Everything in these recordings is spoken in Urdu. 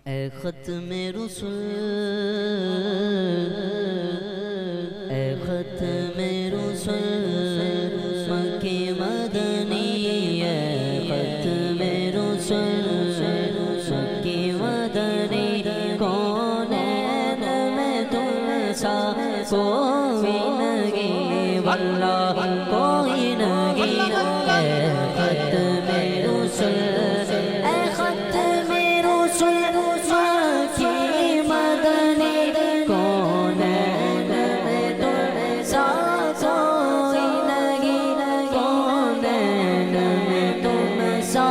اے ختم رسول، اے ختم رسول مکی مدنی، اے ختم رسول مکی مدنی، کونین میں تم سا کوئی نہیں، واللہ کوئی نہیں، اے ختم رسول، اے ختم رسول مکی مدنی، کونین میں تم سا کوئی نہیں، کونین میں تم سا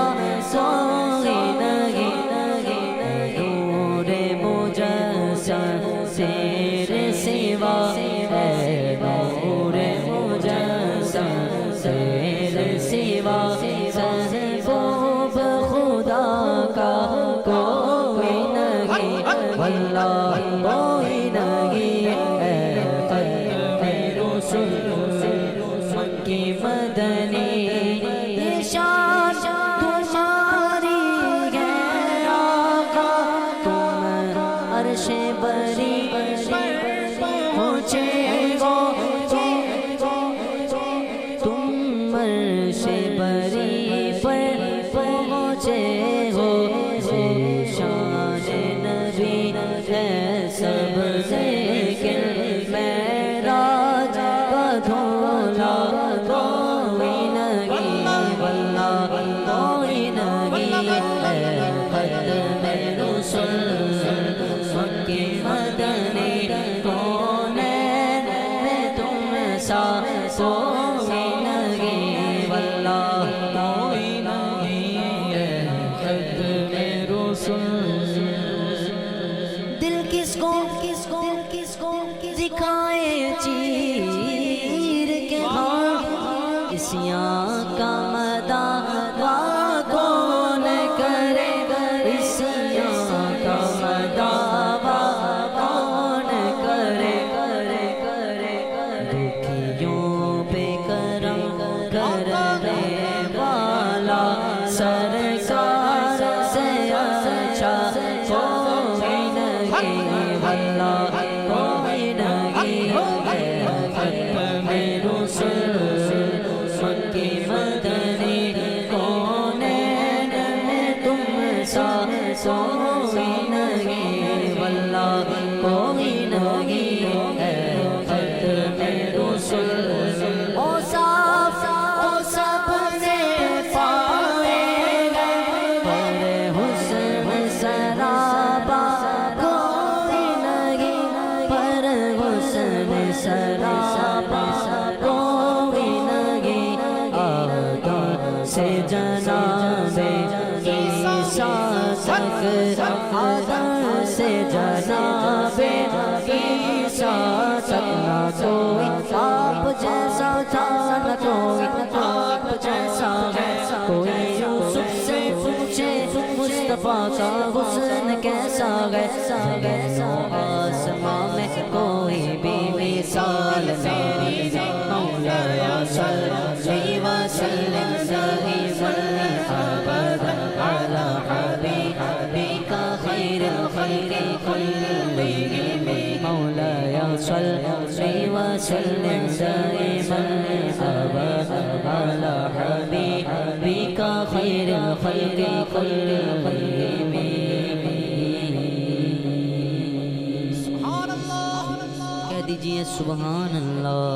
کوئی نہیں، نور مجسم تیرے سوا، اے نور مجسم تیرے سوا، محبوب خدا کا کوئی نہیں، واللہ کوئی نہیں، اے ختم رسول مکی مدنی، یہ شان تمہاری ہے آقا، تم عرش بری پہنچے ہو، تم عرش بری پر پہنچے ہو، شان نبی ہے سب سے لیکن معراج کا دھولا کوئی نہیں، واللہ کوئی نہیں، اے ختم رسول مکی مدنی، کونین میں تم سا کوئی نہیں، واللہ کوئی نہیں، اے ختم رسول۔ دل کس کو دکھائے چیر کے ہاں، اسیاں کا مداوا کون کرے، اسیاں کا مداوا کون کرے، دکھیوں پہ کرم کرنے والا سرکار سے اچھا کوئی نہیں، واللہ کوئی نہیں، اے ختم رسول مکی مدنی، کونین میں تم سا کوئی نہیں، واللہ کوئی نہیں، اے ختم رسول۔ اوصاف سب نے پائے گئے، پر حسن سرابا کوئی نہیں، پر حسن سرابا کوئی نہیں، آدم سے جناب عیسیٰ تک، آدم سے جناب عیسیٰ تک، نہ کوئی آپ جیسا تھا، نہ کوئی آپ جیسا ہے، کوئی یوسف سے پوچھے مصطفیٰ کا حسن کیسا ہے، آسماں میں کوئی بھی مثال نہیں، مولایا صلی وسلم دائما ابدا علی حبیبک خیر الخلق کلہم، مولایا صلی وسلم دائما ابدا علی حبیبک خیر الخلق کلہم۔ کہہ دیجئے سبحان اللہ۔